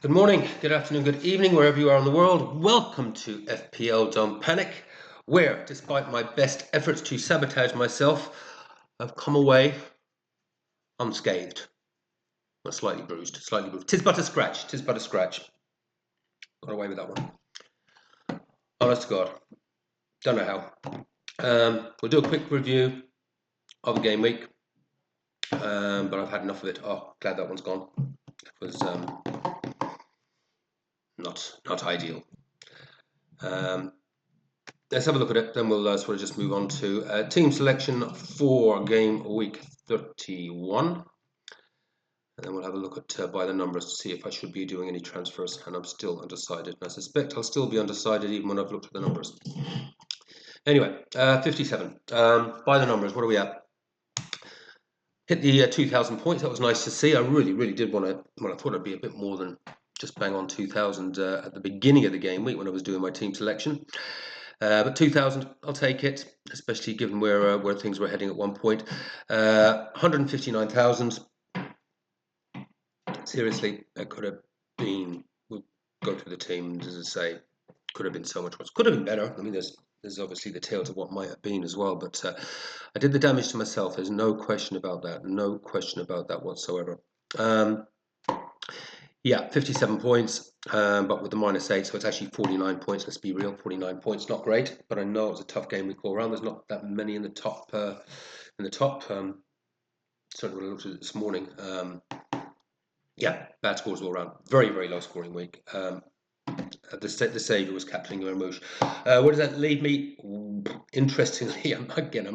Good morning, good afternoon, good evening, wherever you are in the world. Welcome to FPL Don't Panic, where, despite my best efforts to sabotage myself, I've come away unscathed. Well, slightly bruised, slightly bruised. Tis but a scratch, tis but a scratch. Got away with that one. Honest to God. Don't know how. We'll do a quick review of the game week, but I've had enough of it. Oh, glad that one's gone. It was not ideal. Let's have a look at it, then we'll sort of just move on to team selection for game week 31. And then we'll have a look at by the numbers to see if I should be doing any transfers, and I'm still undecided. And I suspect I'll still be undecided even when I've looked at the numbers. Anyway, 57. By the numbers, what are we at? Hit the 2,000 points. That was nice to see. I really did want to. Well, I thought it'd be a bit more than just bang on 2,000 at the beginning of the game week when I was doing my team selection. But 2,000, I'll take it, especially given where things were heading at one point. 159,000. Seriously, it could have been. We'll go through the teams, as I say. Could have been so much worse. Could have been better. I mean, there's obviously the tales of what might have been as well. But I did the damage to myself. There's no question about that. No question about that whatsoever. Yeah, 57 points, but with the -8, so it's actually 49 points. Let's be real, 49 points, not great, but I know it was a tough game week all around. There's not that many in the top. Certainly when I looked at it this morning. Yeah, bad scores all around. Very low scoring week. The saviour was Captain Marmouche. Where does that leave me? Interestingly, I'm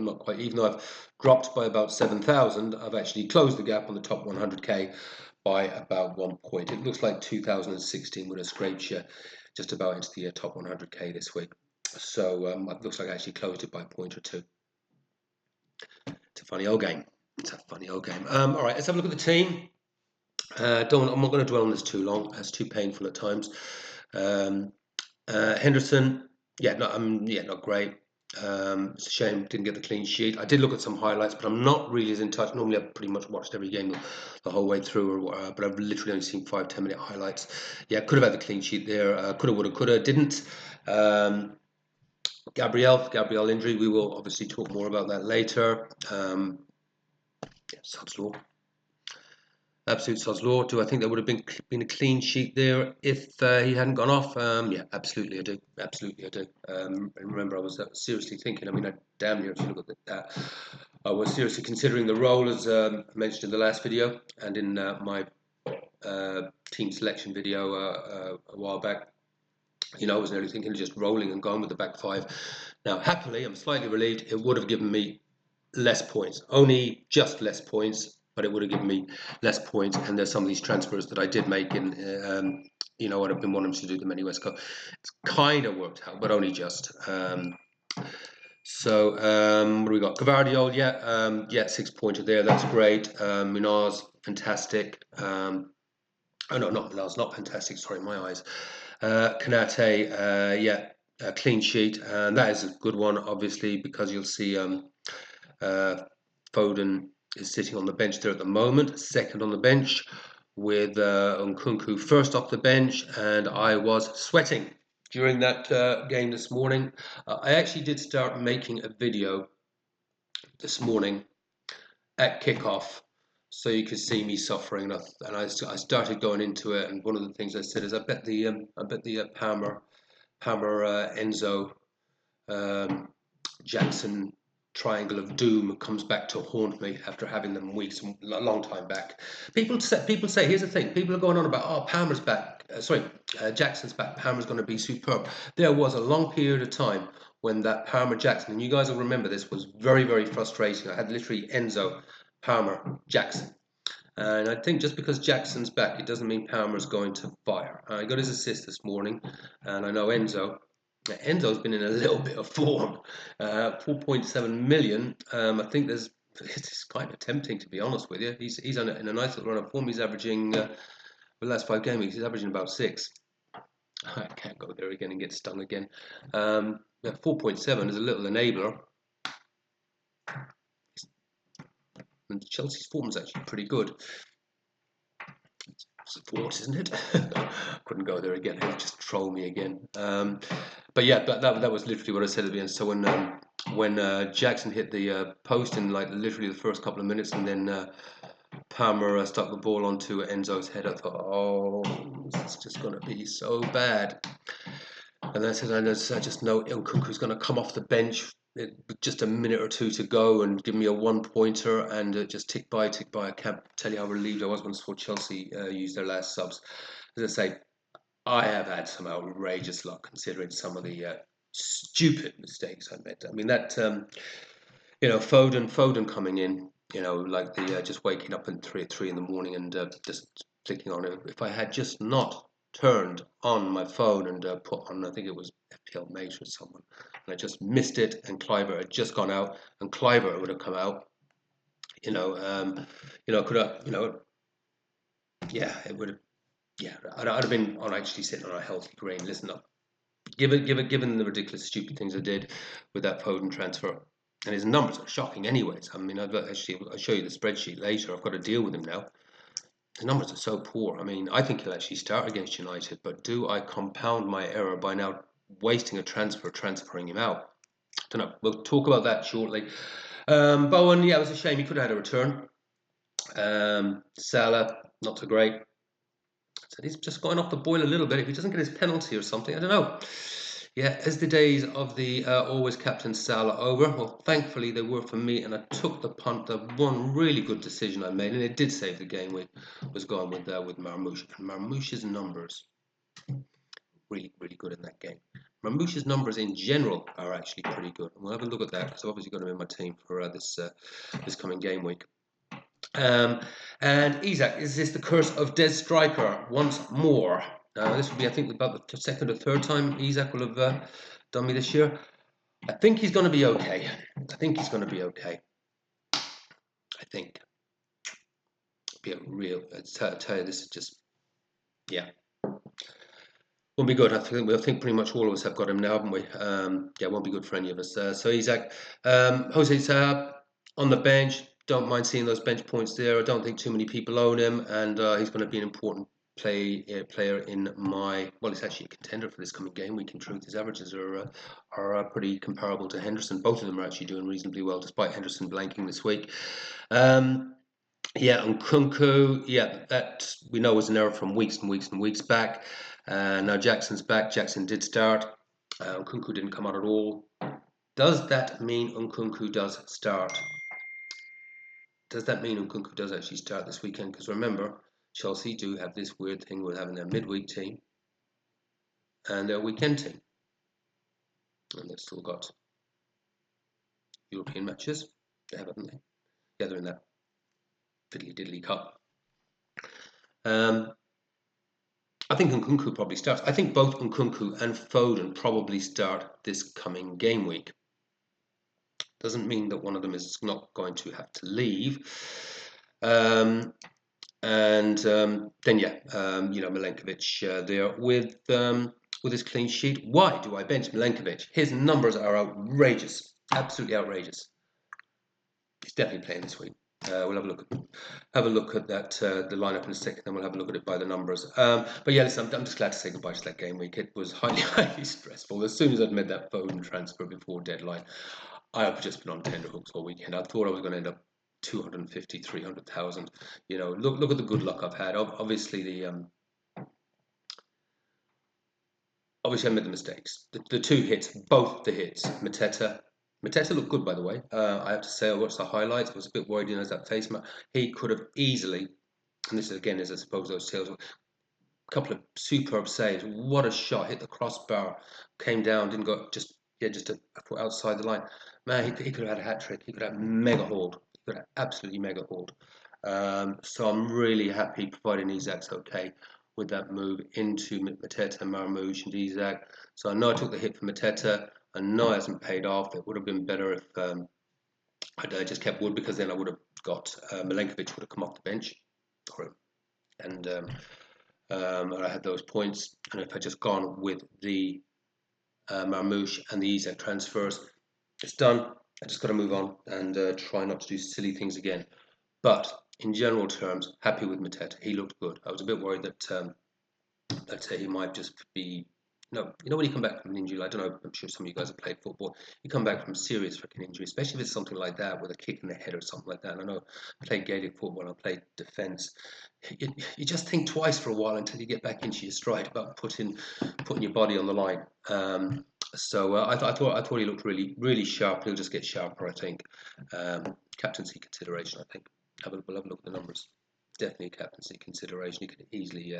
not quite. Even though I've dropped by about 7,000, I've actually closed the gap on the top 100k. By about 1 point. It looks like 2016 would have scraped you just about into the top 100k this week. So it looks like I actually closed it by a point or two. It's a funny old game. All right, let's have a look at the team. I'm not going to dwell on this too long. It's too painful at times. Henderson, not great. It's a shame didn't get the clean sheet. I did look at some highlights, but I'm not really as in touch. Normally I've pretty much watched every game the whole way through, but I've literally only seen 5-10 minute highlights. Yeah, could have had the clean sheet there. Coulda, woulda, coulda, didn't. Gabriel injury. We will obviously talk more about that later. Sod's law. Absolute sod's law. Do I think there would have been a clean sheet there if he hadn't gone off? Yeah, absolutely I do. Absolutely I do. And remember, I was seriously thinking. I mean, I damn near, if you look at that, I was seriously considering the role, as mentioned in the last video and in my team selection video a while back. You know, I was nearly thinking of just rolling and going with the back five. Now, happily, I'm slightly relieved. It would have given me less points, only just less points. But it would have given me less points, and there's some of these transfers that I did make in, and I've been wanting to do them anyway. So it's kind of worked out, but only just. So what do we got? Gavardio, 6 pointer there. That's great. Munoz, fantastic. Oh no, not Munoz, not fantastic. Sorry, my eyes. Kanate, a clean sheet, and that is a good one, obviously, because you'll see Foden is sitting on the bench there at the moment, second on the bench, with Nkunku first off the bench, and I was sweating during that game this morning. I actually did start making a video this morning at kickoff, so you could see me suffering, and I started going into it. And one of the things I said is, I bet the Palmer, Enzo, Jackson triangle of doom comes back to haunt me after having them weeks, a long time back. People say, here's the thing, people are going on about, oh, Palmer's back, Jackson's back, Palmer's going to be superb. There was a long period of time when that Palmer Jackson, and you guys will remember this, was very frustrating. I had literally Enzo, Palmer, Jackson. And I think just because Jackson's back, it doesn't mean Palmer's going to fire. He got his assist this morning, and I know Enzo's been in a little bit of form. 4.7 million. I think it's kind of tempting, to be honest with you. He's in a nice little run of form. He's averaging, the last 5 game weeks, he's averaging about 6. I can't go there again and get stung again. 4.7 is a little enabler. And Chelsea's form is actually pretty good. It's a thought, isn't it? Couldn't go there again. He'll just troll me again. But yeah, that was literally what I said at the end. So when Jackson hit the post in like literally the first couple of minutes, and then Palmer stuck the ball onto Enzo's head, I thought, oh, this is just going to be so bad. And I said, I just know Nkunku's going to come off the bench with just a minute or two to go and give me a one-pointer, and just tick by. I can't tell you how relieved I was when I saw Chelsea use their last subs. As I say, I have had some outrageous luck considering some of the stupid mistakes I made. I mean, that, Foden coming in, like the just waking up at 3 in the morning and just clicking on it. If I had just not turned on my phone and put on, I think it was FPL Mate or someone, and I just missed it, and Cliver had just gone out, and Cliver would have come out, could have, yeah, it would have, yeah, I'd have been on actually sitting on a healthy grain. Listen up, given the ridiculous, stupid things I did with that Foden transfer. And his numbers are shocking anyways. I mean, I'll show you the spreadsheet later. I've got to deal with him now. The numbers are so poor. I mean, I think he'll actually start against United, but do I compound my error by now wasting a transferring him out? I don't know. We'll talk about that shortly. Bowen, yeah, it was a shame. He could have had a return. Salah, not so great. So he's just going off the boil a little bit. If he doesn't get his penalty or something, I don't know. Yeah, as the days of the always captain Salah over, well, thankfully they were for me, and I took the punt. The one really good decision I made, and it did save the game, was going with Marmoush. And Marmoush's numbers, really, really good in that game. Marmoush's numbers in general are actually pretty good. And we'll have a look at that, because I've obviously got him in my team for this coming game week. And Isaac, is this the curse of Des Striker once more? This will be, I think, about the second or third time Isaac will have done me this year. I think he's going to be okay. I think. Be a real. I tell you, this is just, yeah, won't be good. I think pretty much all of us have got him now, haven't we? Yeah, won't be good for any of us. So Isaac, Jose's on the bench. Don't mind seeing those bench points there. I don't think too many people own him, and he's going to be an important player in my. Well, he's actually a contender for this coming game week. In truth, his averages are pretty comparable to Henderson. Both of them are actually doing reasonably well, despite Henderson blanking this week. Yeah, and Nkunku, yeah, that we know was an error from weeks and weeks and weeks back. Now Jackson's back. Jackson did start. Nkunku didn't come out at all. Does that mean Nkunku does start? Does that mean Nkunku does actually start this weekend? Because remember, Chelsea do have this weird thing with having their midweek team and their weekend team. And they've still got European matches. They haven't they? Yeah, they're in that fiddly diddly cup. I think Nkunku probably starts. I think both Nkunku and Foden probably start this coming game week. Doesn't mean that one of them is not going to have to leave. Then Milenkovic there with his clean sheet. Why do I bench Milenkovic? His numbers are outrageous, absolutely outrageous. He's definitely playing this week. We'll have a look at that the lineup in a second, then we'll have a look at it by the numbers. But yeah, listen, I'm just glad to say goodbye to that game week. It was highly stressful. As soon as I'd made that Foden transfer before deadline, I've just been on tenterhooks all weekend. I thought I was going to end up 250, 300,000. Look at the good luck I've had. Obviously obviously I made the mistakes. The two hits, both the hits. Mateta looked good, by the way. I have to say, I watched the highlights. I was a bit worried, as that face match. He could have easily, and this again is, I suppose, those sales. A couple of superb saves. What a shot! Hit the crossbar, came down, didn't go just a foot outside the line. Man, he could have had a hat trick. He could have mega hauled. He could have absolutely mega hauled. So I'm really happy, providing Isak's okay with that move into Mateta, Marmoush, and Isak. So I know I took the hit for Mateta. I know it hasn't paid off. It would have been better if I just kept Wood, because then I would have got Milenkovic would have come off the bench, and I had those points. And if I just gone with the Marmoush and the Isak transfers, it's done. I just got to move on and try not to do silly things again. But in general terms, happy with Mateta. He looked good. I was a bit worried that I'd say he might just be. No, you know when you come back from an injury, I don't know. I'm sure some of you guys have played football. You come back from serious freaking injury, especially if it's something like that, with a kick in the head or something like that. And I know I played Gaelic football, I played defence. You just think twice for a while until you get back into your stride about putting your body on the line. I thought he looked really sharp. He'll just get sharper, I think. Captaincy consideration, I think. We'll have a look at the numbers. Definitely a captaincy consideration. You could easily.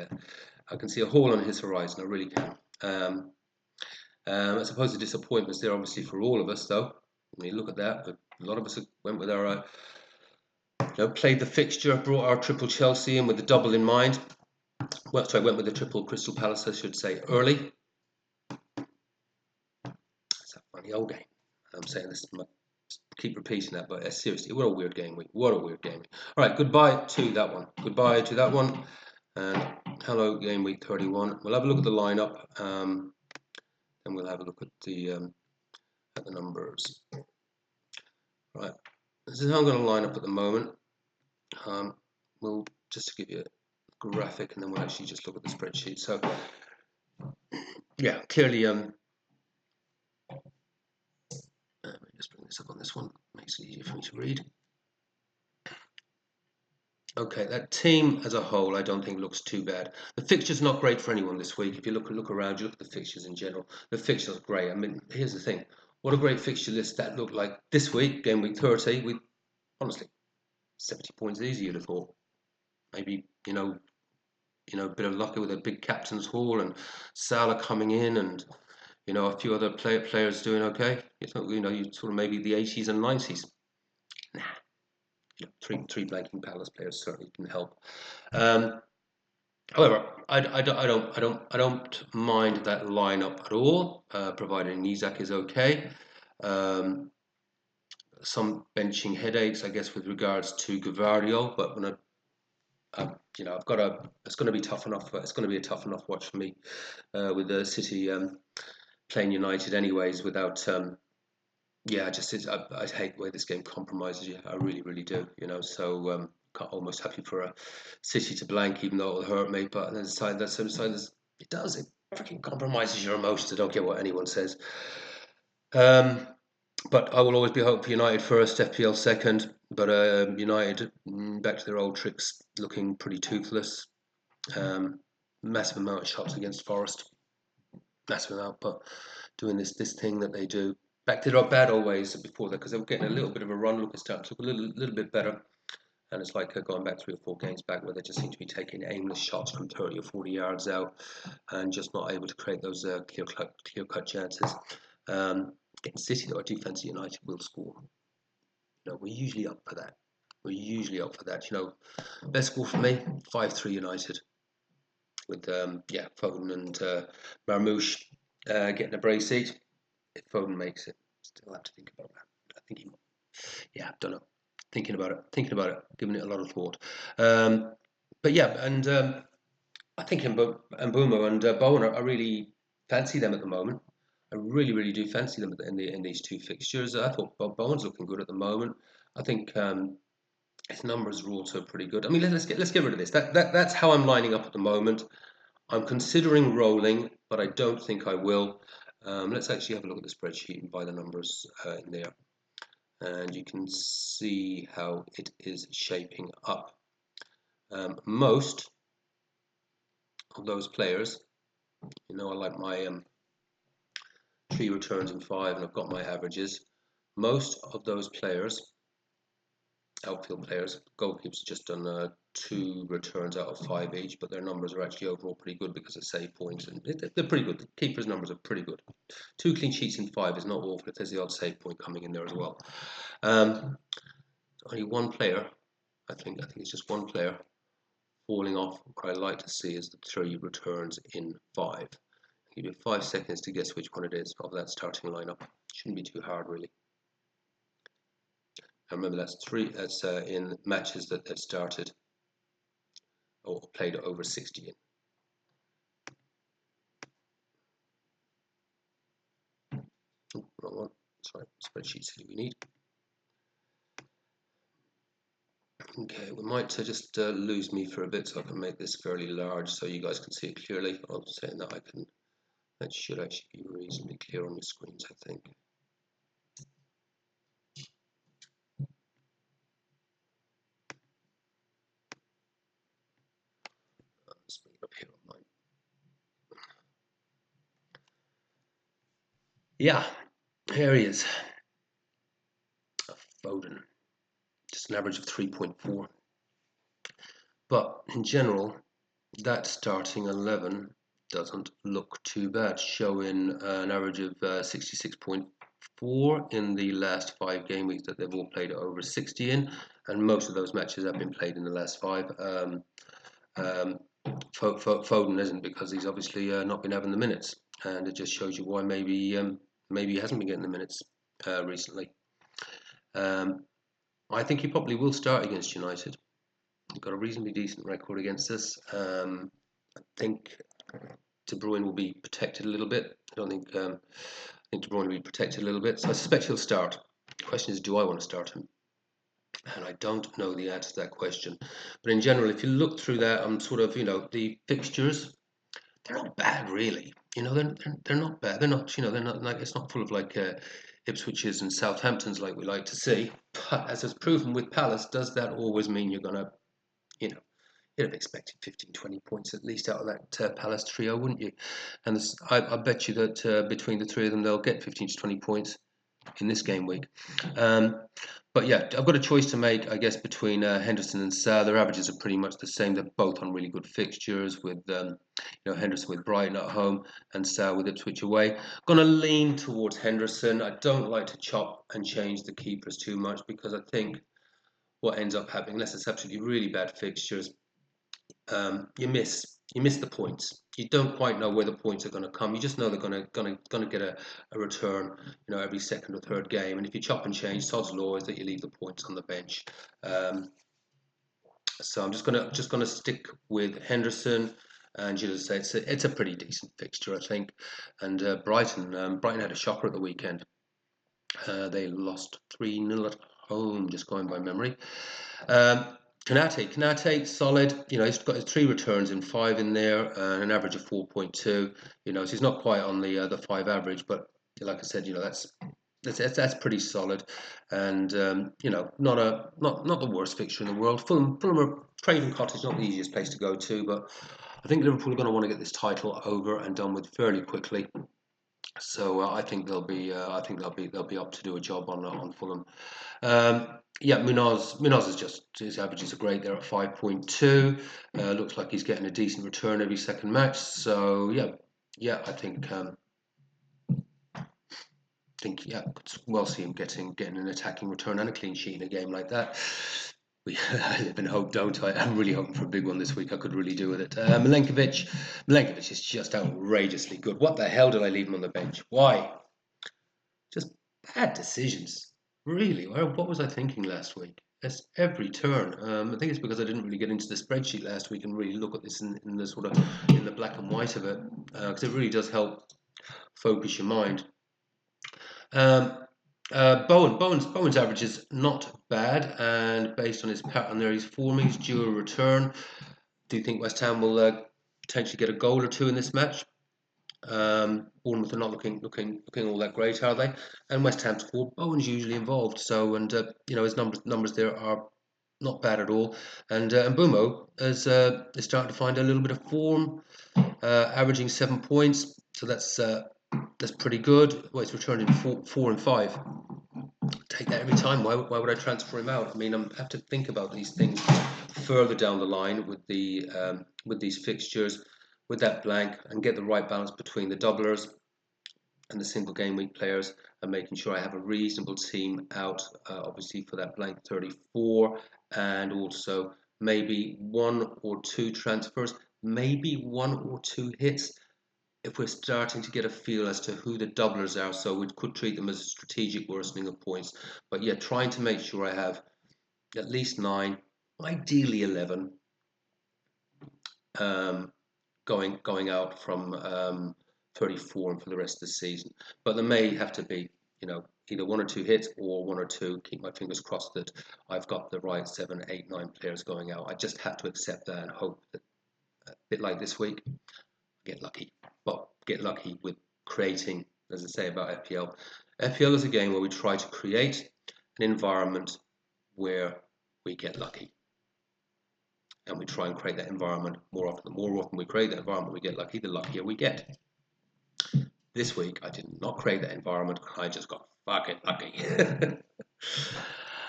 I can see a hole on his horizon. I really can. I suppose the disappointment's there, obviously, for all of us, though. When you look at that, but a lot of us went with our, played the fixture, brought our triple Chelsea in with the double in mind. Well, sorry, went with the triple Crystal Palace, I should say, early. It's a funny old game. I'm saying this, keep repeating that, but seriously, what a weird game week. What a weird game week. All right, goodbye to that one. Goodbye to that one. And hello, game week 31. We'll have a look at the lineup. And we'll have a look at the numbers. Right, this is how I'm going to line up at the moment. We'll just to give you a graphic, and then we'll actually just look at the spreadsheet. So, yeah, clearly, let me just bring this up on this one. Makes it easier for me to read. Okay, that team as a whole, I don't think looks too bad. The fixture's not great for anyone this week. If you look around, you look at the fixtures in general. The fixture's great. I mean, here's the thing: what a great fixture list that looked like this week, game week 30. With honestly, 70 points easy, you'd have thought. Maybe a bit of luck with a big captain's haul and Salah coming in, and a few other players doing okay. You sort of maybe the 80s and 90s. Nah, three blanking Palace players certainly can help. However, I don't mind that lineup at all, providing Isak is okay. Some benching headaches, I guess, with regards to Gavardio, but when I've got it's going to be tough enough. It's going to be a tough enough watch for me with the City playing United, anyways. Without, I hate the way this game compromises you. I really do. So almost happy for a City to blank, even though it'll hurt me. But on the side, it does. It freaking compromises your emotions. I don't care what anyone says. But I will always be hoping for United first, FPL second. But United, back to their old tricks, looking pretty toothless. Massive amount of shots against Forest. Massive amount, but doing this thing that they do. Back to their bad old ways before that, because they were getting a little bit of a run. Look, it's starting to look a little bit better. And it's like going back 3 or 4 games back where they just seem to be taking aimless shots from 30 or 40 yards out and just not able to create those clear-cut chances. Getting City, though, I do fancy United will score. We're usually up for that. Best score for me, 5-3 United. With Foden and Marmoush getting a brace seat. If Foden makes it, still have to think about that. I think he might. I don't know. Thinking about it, giving it a lot of thought. But yeah, and I think Mbeumo and Bowen, I really fancy them at the moment. I really do fancy them in these 2 fixtures. I thought Bowen's looking good at the moment. I think his numbers are also pretty good. I mean, let's get rid of this. That's how I'm lining up at the moment. I'm considering rolling, but I don't think I will. Let's actually have a look at the spreadsheet and by the numbers in there. And you can see how it is shaping up. Most of those players, I like my 3 returns in 5, and I've got my averages. Most of those players, outfield players, goalkeepers just done 2 returns out of 5 each, but their numbers are actually overall pretty good because of save points, and they're pretty good. The keepers' numbers are pretty good. 2 clean sheets in 5 is not awful if there's the odd save point coming in there as well. Only one player, I think it's just one player falling off. What I like to see is the 3 returns in 5. I'll give you 5 seconds to guess which one it is of that starting lineup. Shouldn't be too hard, really. And remember, that's in matches that they've started or played over 60 in. Oh, wrong one. Sorry, spreadsheet's who we need. Okay, we might just lose me for a bit so I can make this fairly large so you guys can see it clearly. I'm saying that that should actually be reasonably clear on your screens, I think. Let's bring it up here on mine. Yeah, here he is, Foden. Just an average of 3.4. But in general, that starting 11 doesn't look too bad, showing an average of 66.4 in the last 5 game weeks that they've all played over 60 in, and most of those matches have been played in the last 5. Foden isn't, because he's obviously not been having the minutes, and it just shows you why maybe he hasn't been getting the minutes recently. I think he probably will start against United. He's got a reasonably decent record against us. I think De Bruyne will be protected a little bit. I don't think I think De Bruyne will be protected a little bit, so I suspect he'll start. The question is, do I want to start him? And I don't know the answer to that question. But in general, if you look through that, I'm sort of, the fixtures, they're not bad really. They're not bad. They're not, they're not like, it's not full of like Ipswiches and Southamptons like we like to see. But as is proven with Palace, does that always mean you're gonna, you know, you'd have expected 15, 20 points at least out of that Palace trio, wouldn't you? And I bet you that between the three of them, they'll get 15 to 20 points in this game week. Um, but yeah, I've got a choice to make, I guess, between Henderson and Sa. Their averages are pretty much the same. They're both on really good fixtures, with Henderson with Brighton at home and Sa with Ipswich away. Going to lean towards Henderson. I don't like to chop and change the keepers too much, because I think what ends up happening, unless it's absolutely really bad fixtures, you miss the points. You don't quite know where the points are going to come. You just know they're going to get a return, every second or third game. And if you chop and change, sod's law is that you leave the points on the bench. So I'm just gonna stick with Henderson. And as I say, it's a pretty decent fixture, I think. And Brighton had a shocker at the weekend. They lost 3-0 at home, just going by memory. Um, Kanate, solid. He's got his 3 returns in 5 in there, and an average of 4.2. So he's not quite on the 5 average, but like I said, that's pretty solid, and not the worst fixture in the world. Fulham are Craven Cottage, not the easiest place to go to, but I think Liverpool are going to want to get this title over and done with fairly quickly. So I think they'll be up to do a job on Fulham. Yeah, Munoz is just, his averages are great. They're at 5.2. Looks like he's getting a decent return every second match. So yeah, I think yeah, could well see him getting an attacking return and a clean sheet in a game like that. I live in hope, don't I? I'm really hoping for a big one this week. I could really do with it. Milenkovic is just outrageously good. What the hell did I leave him on the bench? Why? Just bad decisions. Really, what was I thinking last week? It's every turn. I think it's because I didn't really get into the spreadsheet last week and really look at this in the sort of in the black and white of it, because it really does help focus your mind. Bowen's average is not bad, and based on his pattern there, he's forming, he's due a return. Do you think West Ham will potentially get a goal or two in this match? Bournemouth are not looking all that great, are they? And West Ham scored. Bowen's usually involved, so and his numbers there are not bad at all. And Mbumo is starting to find a little bit of form, averaging 7 points. So that's pretty good. Well, he's returned in 4 and 5. Take that every time. Why would I transfer him out? I mean, I have to think about these things further down the line with these fixtures, with that blank, and get the right balance between the doublers and the single game week players, and making sure I have a reasonable team out, obviously for that blank 34, and also maybe 1 or 2 transfers, maybe 1 or 2 hits if we're starting to get a feel as to who the doublers are, so we could treat them as a strategic worsening of points. But yeah, trying to make sure I have at least 9, ideally 11, going out from 34 and for the rest of the season. But there may have to be, either 1 or 2 hits or 1 or 2. Keep my fingers crossed that I've got the right 7, 8, 9 players going out. I just have to accept that and hope that a bit like this week, get lucky. But get lucky with creating, as I say about FPL. FPL is a game where we try to create an environment where we get lucky. And we try and create that environment more often. The more often we create that environment, we get lucky, the luckier we get. This week, I did not create that environment. I just got fucking lucky.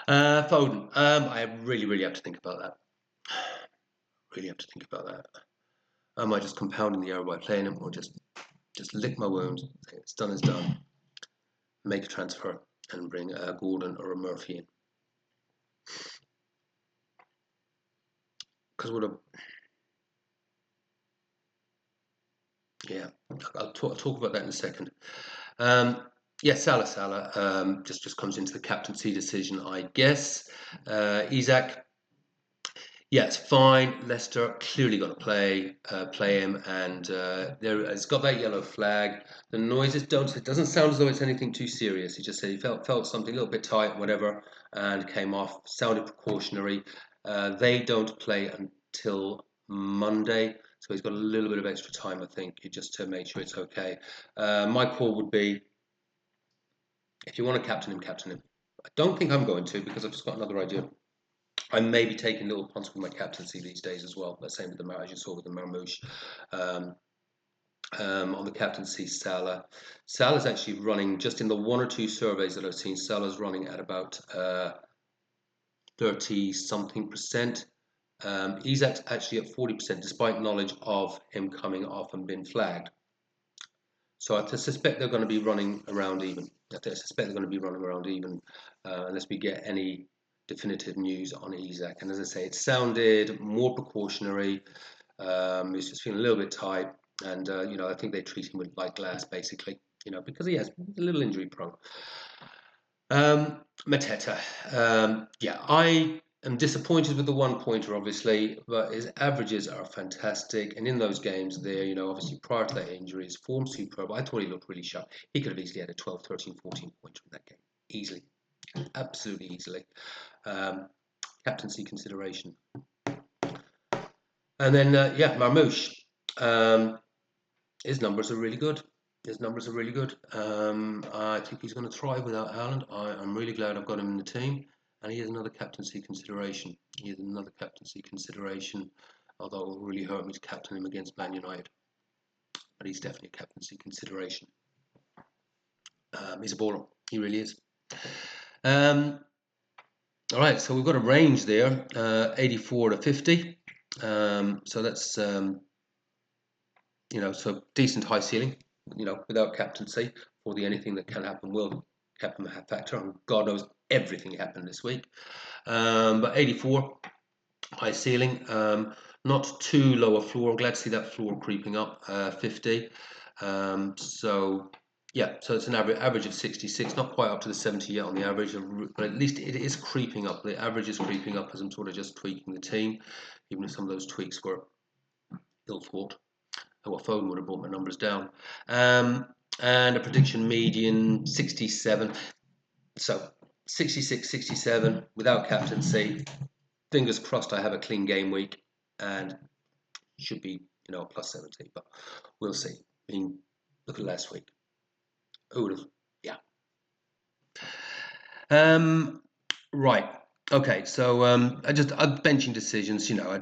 Foden. I really have to think about that. Really have to think about that. Am I just compounding the error by playing him, or just lick my wounds? Say it's done is done. Make a transfer and bring a Gordon or a Murphy in. Because yeah, I'll talk about that in a second. Yeah, Salah just comes into the captaincy decision, I guess. Isak, yeah, it's fine. Leicester clearly got to play him, and it's got that yellow flag. The noises don't. It doesn't sound as though it's anything too serious. He just said he felt something a little bit tight, whatever, and came off. Sounded precautionary. They don't play until Monday, so he's got a little bit of extra time, I think, just to make sure it's okay. My call would be, if you want to captain him, captain him. I don't think I'm going to, because I've just got another idea. I may be taking little punts with my captaincy these days as well. The same with as you saw with the Marmouche. On the captaincy, Salah. Salah's actually running, just in the 1 or 2 surveys that I've seen, Salah's running at about 30-something%. He's actually at 40%, despite knowledge of him coming off and being flagged. So I suspect they're going to be running around even. Unless we get any definitive news on Isak. And as I say, it sounded more precautionary. He's just feeling a little bit tight, and I think they treat him with light glass, basically. Because he has a little injury prone. Mateta. Yeah, I am disappointed with the 1-pointer, obviously, but his averages are fantastic. And in those games there, obviously prior to that injury, his form superb. I thought he looked really sharp. He could have easily had a 12, 13, 14 pointer in that game. Easily. Absolutely easily. Captaincy consideration. And then, Marmouche. His numbers are really good. I think he's going to thrive without Haaland. I'm really glad I've got him in the team. And he has another captaincy consideration. Although it will really hurt me to captain him against Man United. But he's definitely a captaincy consideration. He's a baller. He really is. All right, so we've got a range there, 84 to 50. So that's, so decent high ceiling, without captaincy. For the anything that can happen will happen factor. And God knows everything happened this week. But 84, high ceiling. Not too low a floor. I'm glad to see that floor creeping up, 50. Yeah, so it's an average of 66, not quite up to the 70 yet on the average, but at least it is creeping up. The average is creeping up as I'm sort of just tweaking the team, even if some of those tweaks were ill thought. Well, Foden would have brought my numbers down. And a prediction median 67. So 66, 67 without captaincy. Fingers crossed I have a clean game week and should be, plus 70, but we'll see. I mean, look at last week. Who would have? Yeah. Right. Okay. So benching decisions. I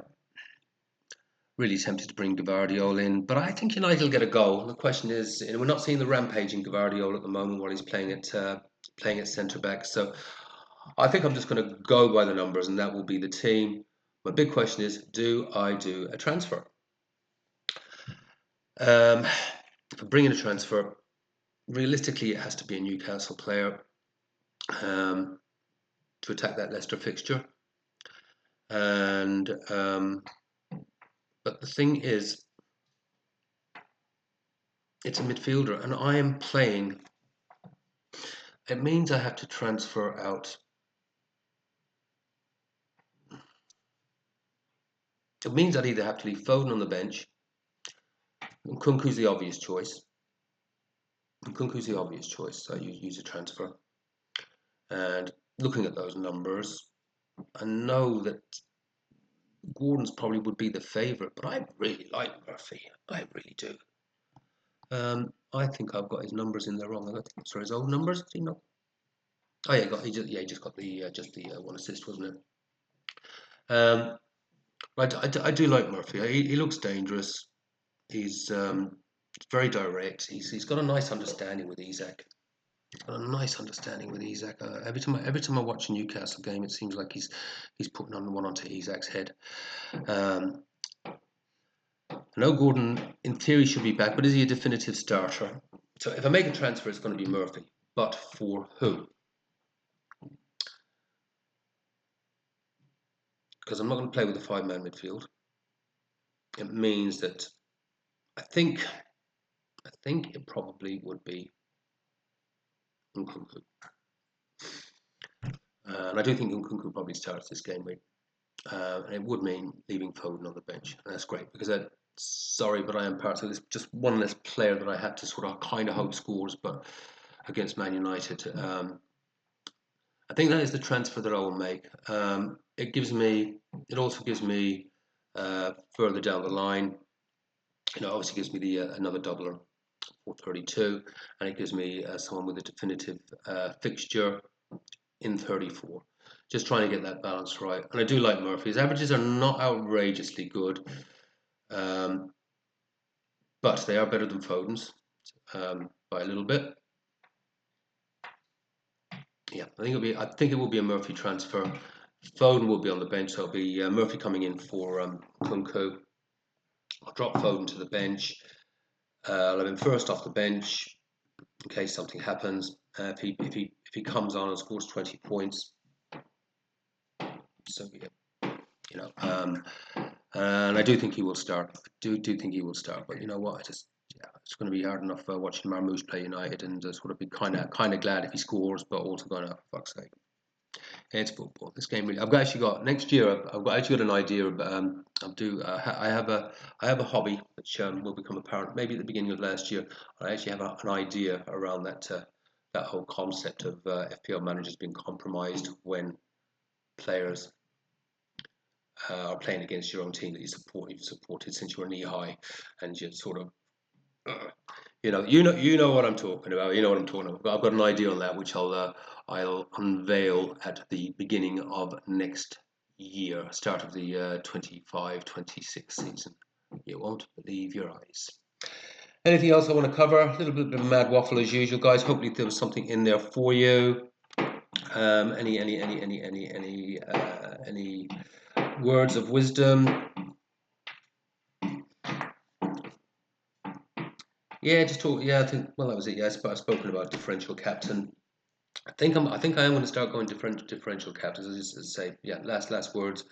really tempted to bring Gvardiol in, but I think United will get a goal. The question is, we're not seeing the rampaging Gvardiol at the moment while he's playing at centre back. So I think I'm just going to go by the numbers, and that will be the team. My big question is, do I do a transfer? If I bring in a transfer, realistically, it has to be a Newcastle player to attack that Leicester fixture. And but the thing is, it's a midfielder, and I am playing. It means I have to transfer out. It means I'd either have to leave Foden on the bench. And Kunku's the obvious choice. So you use a transfer. And looking at those numbers, I know that Gordon's probably would be the favourite, but I really like Murphy. I really do. I think I've got his numbers in there wrong. Sorry, his old numbers. Do you know? Oh yeah, he just got the one assist, wasn't it? I do like Murphy. He looks dangerous. He's very direct. He's got a nice understanding with Isak. He's got a nice understanding with Isak. Every time I watch a Newcastle game, it seems like he's putting on one onto Isak's head. I know Gordon, in theory, should be back, but is he a definitive starter? So if I make a transfer, it's going to be Murphy. But for who? Because I'm not going to play with a five-man midfield. It means that I think it probably would be Nkunku. And I do think Nkunku probably starts this game week. And it would mean leaving Foden on the bench. And that's great because sorry, but I am part of this. Just one less player that I had to sort of kind of hope scores, but against Man United. I think that is the transfer that I will make. It also gives me further down the line. Obviously gives me the another doubler, 432, and it gives me someone with a definitive fixture in 34. Just trying to get that balance right. And I do like Murphy. His averages are not outrageously good, but they are better than Foden's by a little bit. Yeah, I think it will be a Murphy transfer. Foden will be on the bench, so it'll be Murphy coming in for Nkunku. I'll drop Foden to the bench. I'll have him first off the bench in case something happens. If he comes on and scores 20 points, so yeah, and I do think he will start. I do think he will start, but you know what? It's going to be hard enough watching Marmoush play United, and sort of be kind of glad if he scores, but also going, oh, for fuck's sake. It's football. This game really. I've actually got next year. I've actually got an idea. I have a hobby which will become apparent maybe at the beginning of last year. I actually have an idea around that whole concept of FPL managers being compromised when players are playing against your own team that you've supported since you were knee high, and you sort of. You know what I'm talking about. You know what I'm talking about. I've got an idea on that, which I'll unveil at the beginning of next year, start of the 25-26 season. You won't believe your eyes. Anything else I want to cover? A little bit of mad waffle as usual, guys. Hopefully there was something in there for you. Any words of wisdom? Yeah, just talk. Yeah, I think. Well, that was it. Yes, but I've spoken about differential captain. I think I am going to start going differential captains. As I say, yeah. Last words.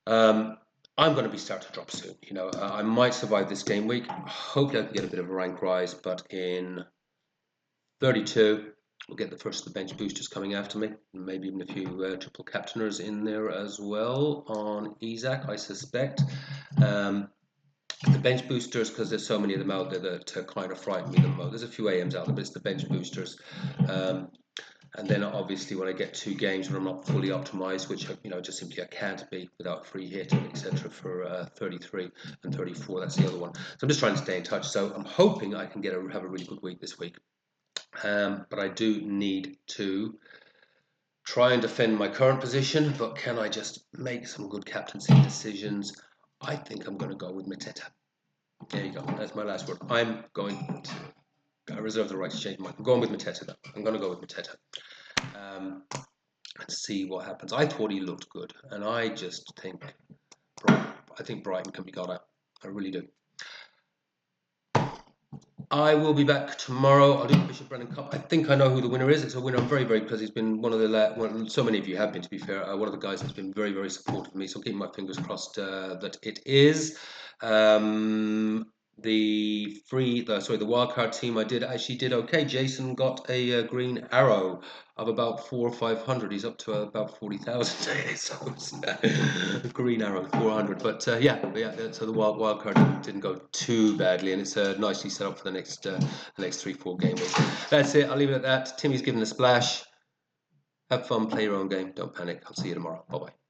I'm going to be start to drop soon. I might survive this game week. Hopefully, I can get a bit of a rank rise. But in 32, we'll get the first of the bench boosters coming after me. Maybe even a few triple captainers in there as well on Isak, I suspect. The bench boosters, because there's so many of them out there that kind of frighten me the most. There's a few AMs out there, but it's the bench boosters. And then obviously when I get two games where I'm not fully optimized, which just simply I can't be without free hit, etc. for 33 and 34. That's the other one. So I'm just trying to stay in touch. So I'm hoping I can have a really good week this week. But I do need to try and defend my current position. But can I just make some good captaincy decisions? I think I'm going to go with Mateta. There you go. That's my last word. I'm going to. I reserve the right to change my mind. I'm going with Mateta, though. I'm going to go with Mateta. And see what happens. I thought he looked good. And I just think Brighton can be got at. I really do. I will be back tomorrow. I'll do the Bishop Brennan Cup. I think I know who the winner is. It's a winner I'm very, very because he's been one of the so many of you have been, to be fair. One of the guys that's been very, very supportive of me. So I'm keeping my fingers crossed that it is. The wildcard team I actually did okay. Jason got a green arrow of about 400 or 500. He's up to about 40,000. So it's green arrow 400. But so the wildcard didn't go too badly, and it's nicely set up for the next 3-4 game weeks. That's it. I'll leave it at that. Timmy's given a splash. Have fun, play your own game. Don't panic. I'll see you tomorrow. Bye bye.